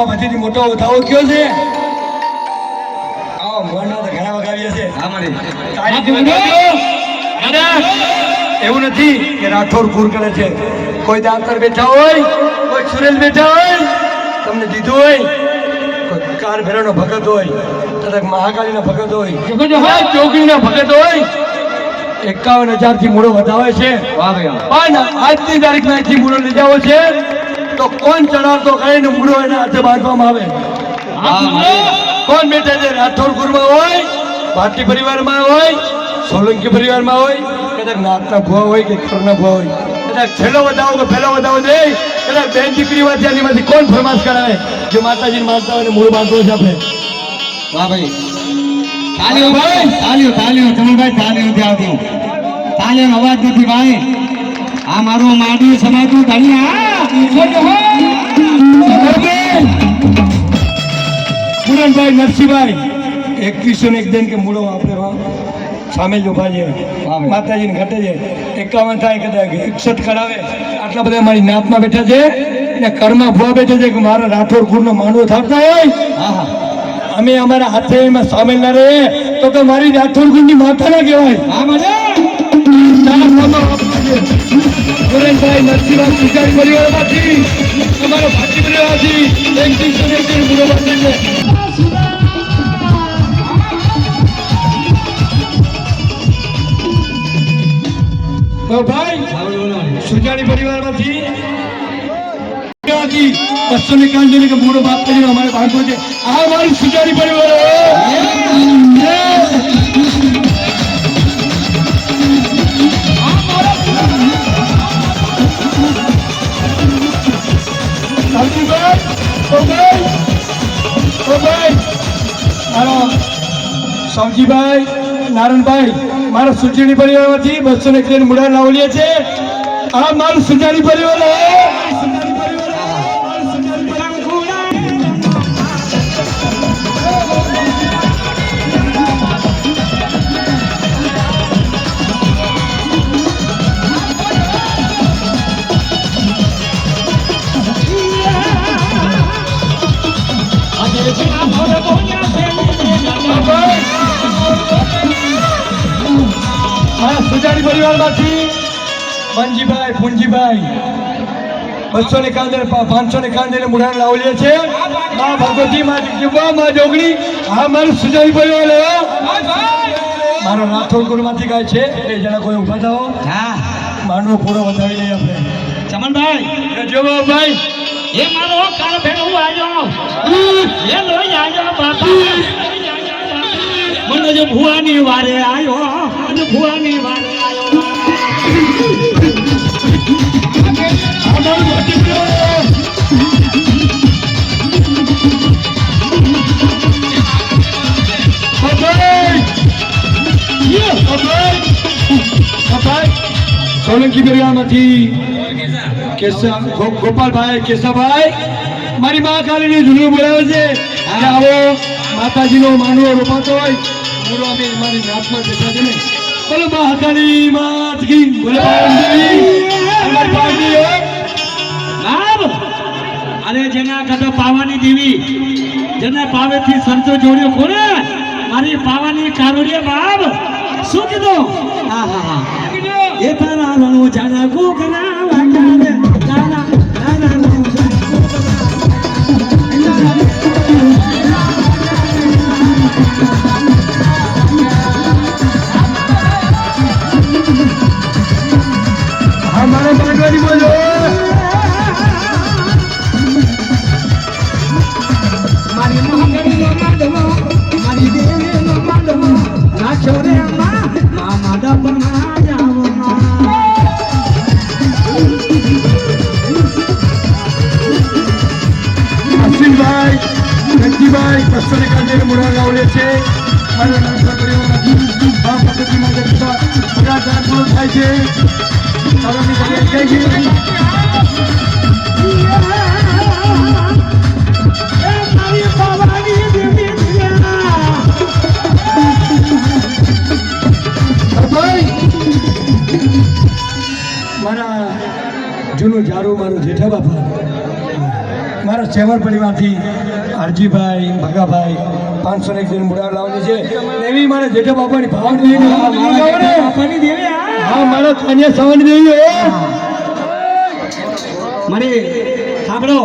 બધી મોટો વધાવો કયો છે ઘણા વગાવ્યા છે એવું નથી કે રાઠોડ પૂર કરે છે કોઈ દાંતર બેઠા હોય કોઈ સુરેલ બેઠા હોય તમને દીધું હોય કોઈ કાર ભેરનો ભગત હોય કદાચ મહાકાળીનો ભગત હોય ચોકડીનો ભગત હોય 51,000 થી મૂળો વધાવે છે પણ આજની તારીખમાં થી મૂળો લઈ જાવ છે તો કોણ ચડાવતો કઈ ને મૂળો એના હાથે બાંધવામાં આવે કોણ બેઠા છે રાઠોડ કુરમાં હોય ભાટી પરિવારમાં હોય સોલંકી પરિવારમાં હોય કદાચ નાતના ભુવા હોય કે ખરના ભુવા હોય કદાચ છેલ્લો વધાવો કે પહેલો વધાવો દે કદાચ બેન દીકરી માંથી કોણ ફરમાશ કરાવે જે માતાજીને માનતા હોય ને મૂળ બાંધવો છે આપણે વાહ ભાઈ તાલીઓ ભાઈ તાલીઓ ચમનભાઈ તાલીઓ આવતી તાલીઓ અવાજ નથી ભાઈ આ મારું માડી સમાજનું પૂરણભાઈ નરસિંહભાઈ 2101 દિન કે મૂળો આપણે સામે જ ઉભા છે માતાજીને ઘટે છે 51 થાય કદાચ 61 કરાવે આટલા બધા મારી નાતમાં બેઠા છે ને ઘરમાં ભૂવા બેઠા છે કે મારા રાઠોડ કુળનો માનવો થાપતા હોય અમે અમારા હાથે એમાં સામેલ ના રહે તો મારી રાઠોડ કુળની માતા ના કહેવાય પૂરણભાઈ નરસિંહભાઈ પૂજારી પરિવારમાંથી અમારો ભાટી પરિવારથી 2101 દિન મૂળો બાંધે છે ભાઈ સુજાણી પરિવારમાંથી 251 કે મૂળો બાપ કરીને અમારે બાંધવો છે આ મારી સુજાણી પરિવાર સૌજીભાઈ નારાયણભાઈ મારા સુજાણી પરિવારમાંથી 201 મૂળા લાવલીએ છે આ મારું સુજાણી પરિવાર સુજાણી પરિવારમાંથી મનજીભાઈ ફૂનજીભાઈ 251 551 મૂળા લાવલીએ છે મા ભગવતી મા જગદંબા મા જોગણી આ મારું સુજાણી પરિવાર મારો રાઠોડ માંથી ગાય છે 2 જણા કોઈ ઉભા થાઓ માનવો પૂરો વધાવી લઈએ આપણે ચમનભાઈ જોવો ભાઈ એ મારો કાળ ભેણો આવ્યો એ લોઈ આવ્યો બાપા મને જો ભુવાની વારે આવ્યો અને ભુવાની વારે આવ્યો સોલંકી પરિવારમાંથી ગોપાલભાઈ કેશાભાઈ મારી મા કાલીની ધૂનો બોલાવે છે આવો માતાજીનો માનવો રોપાતો હોય મૂળો અમે મારી નાથમાં બેઠા છે ને બોલો મહાકાળી માત કી બોલો અરે જેના કદો પાવાની દેવી જેને પાવેથી સંતો જોડ્યો કોને મારી પાવાની કારુડિયા બાપ શું કીધું એ તારા રણો જાના ગોગના વાકારે જાના हमारे બોલવાની બોલો. મારી મહાગણીનો માંડવો, મારી દેવીનો માંડવો, નાચો રે મામા ડબના જાવમાં. અશ્વિનભાઈ રણજીભાઈ 200 કાજે મુડા ગાવલે છે. મારા નાના પરિવારમાંથી આ પદ્ધતિમાં જતા બધા દાખલો થાય છે. ચાલોની જગ્યાએ જઈ છે. એ મારી પાવાની દેવી ભાઈ મારા જૂનું ઝાડુ મારું જેઠા બાપા મારા ચેવર પરિવારથી હરજીભાઈ ભગાભાઈ 501 દિન મુડા લાવવાની છે. એવી મારા જેઠા બાપાની ભાવની બાપાની દેવી હા મારા કન્યા સવાની દેવી મારી સાંભળો